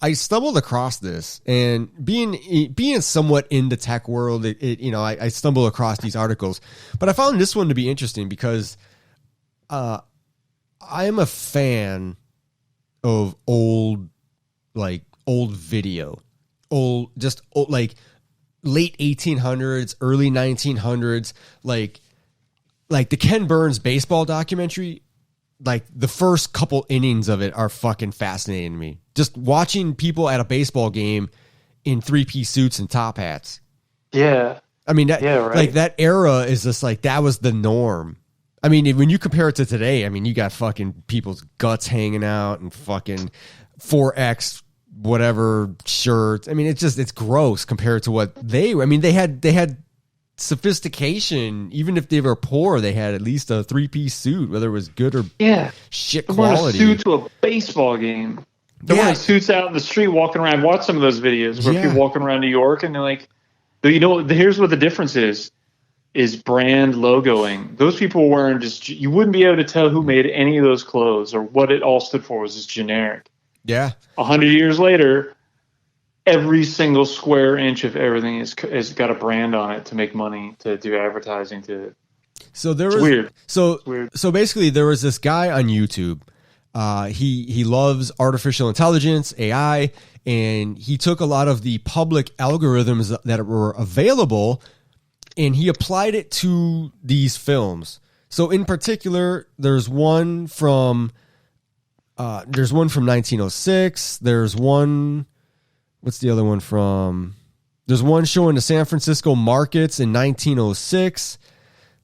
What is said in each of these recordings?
I stumbled across this, and being somewhat in the tech world, I stumble across these articles, but I found this one to be interesting because I am a fan of old video, like late 1800s, early 1900s, like the Ken Burns baseball documentary. Like the first couple innings of it are fucking fascinating to me. Just watching people at a baseball game in 3-piece suits and top hats. Yeah. I mean, right. Like that era is just like, that was the norm. I mean, when you compare it to today, I mean, you got fucking people's guts hanging out and fucking 4X whatever shirts. I mean, it's gross compared to what they had sophistication. Even if they were poor, they had at least a 3-piece suit, whether it was good or shit quality. A suit to a baseball game. They're wearing suits out in the street walking around. Watch some of those videos where people walking around New York and they're like, here's what the difference is brand logoing. Those people were wearing you wouldn't be able to tell who made any of those clothes or what it all stood for. Was just generic. Yeah. 100 years later, every single square inch of everything has got a brand on it to make money, to do advertising, to. So it's weird. So basically, there was this guy on YouTube. He loves artificial intelligence, AI, and he took a lot of the public algorithms that were available, and he applied it to these films. So in particular, there's one from 1906. There's one. What's the other one from? There's one showing the San Francisco markets in 1906.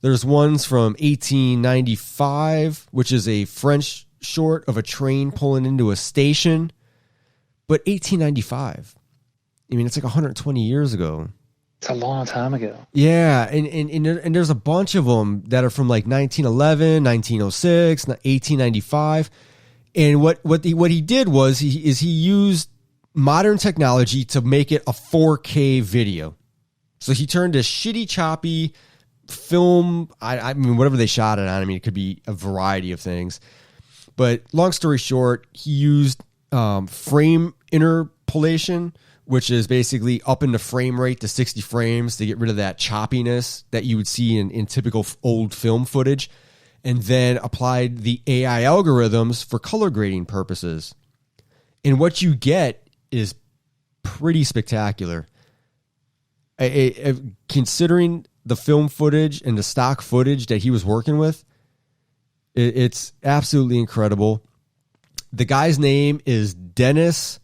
There's ones from 1895, which is a French short of a train pulling into a station. But 1895, I mean, it's like 120 years ago. It's a long time ago. Yeah, and there's a bunch of them that are from like 1911, 1906, 1895. And what he did was he used modern technology to make it a 4K video. So he turned a shitty, choppy film. I mean, whatever they shot it on. I mean, it could be a variety of things. But long story short, he used frame interpolation, which is basically upping the frame rate to 60 frames to get rid of that choppiness that you would see in typical old film footage, and then applied the AI algorithms for color grading purposes. And what you get is pretty spectacular. Considering the film footage and the stock footage that he was working with, it's absolutely incredible. The guy's name is Denis.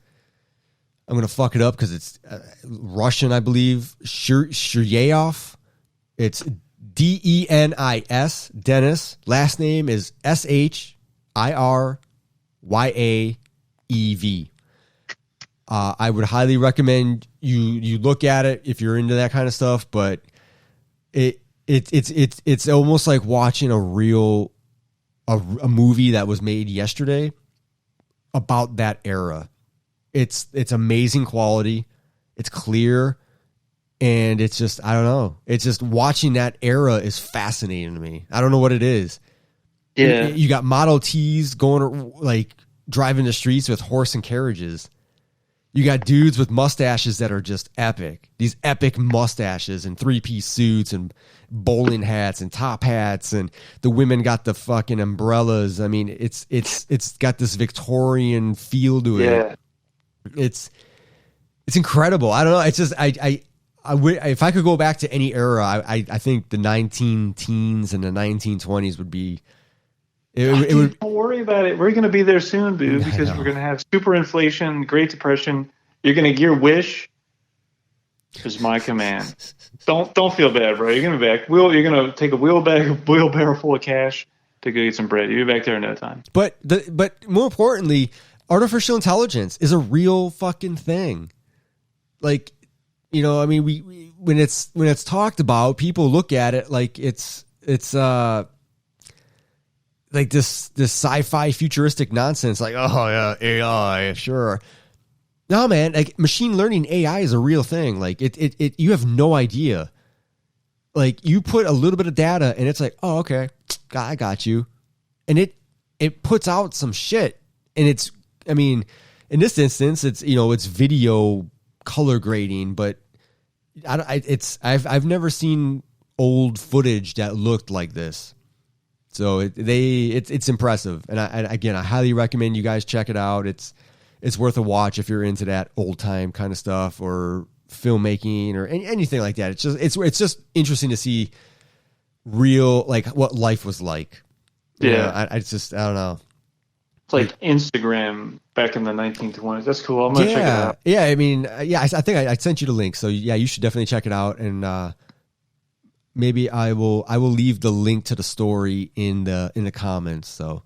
I'm going to fuck it up because it's Russian, I believe. Shiryayev. It's Denis. Denis. Last name is Shiryayev. I would highly recommend you look at it if you're into that kind of stuff, but it's almost like watching a movie that was made yesterday about that era. It's amazing quality. It's clear. And it's just, I don't know. It's just watching that era is fascinating to me. I don't know what it is. Yeah. You got Model Ts going, like, driving the streets with horse and carriages. You got dudes with mustaches that are just epic. These epic mustaches and 3-piece suits and bowling hats and top hats, and the women got the fucking umbrellas. I mean, it's got this Victorian feel to it. Yeah. It's incredible. I don't know. It's just if I could go back to any era, I think the 19-teens and the 1920s would be. Don't worry about it. We're going to be there soon, boo, because we're going to have super inflation, Great Depression. You're going to your wish is my command. Don't feel bad, bro. You're going to be back. You're going to take a wheelbarrow full of cash to go get some bread. You'll be back there in no time. But more importantly, artificial intelligence is a real fucking thing. Like, you know, I mean, we when it's talked about, people look at it like it's like this sci-fi futuristic nonsense, like, oh yeah, AI, sure. No, man, like machine learning AI is a real thing. Like it you have no idea. Like you put a little bit of data and it's like, oh, okay, I got you. And it puts out some shit. And it's, I mean, in this instance, it's, you know, it's video color grading, but I've never seen old footage that looked like this. So it's impressive. And I highly recommend you guys check it out. It's worth a watch if you're into that old time kind of stuff or filmmaking or anything like that. It's just interesting to see real, like what life was like. Yeah. You know, I don't know. It's like Instagram back in the 1920s. That's cool. I'm going to check it out. Yeah. I mean, I think I sent you the link. So yeah, you should definitely check it out. And, maybe I will leave the link to the story in the comments. So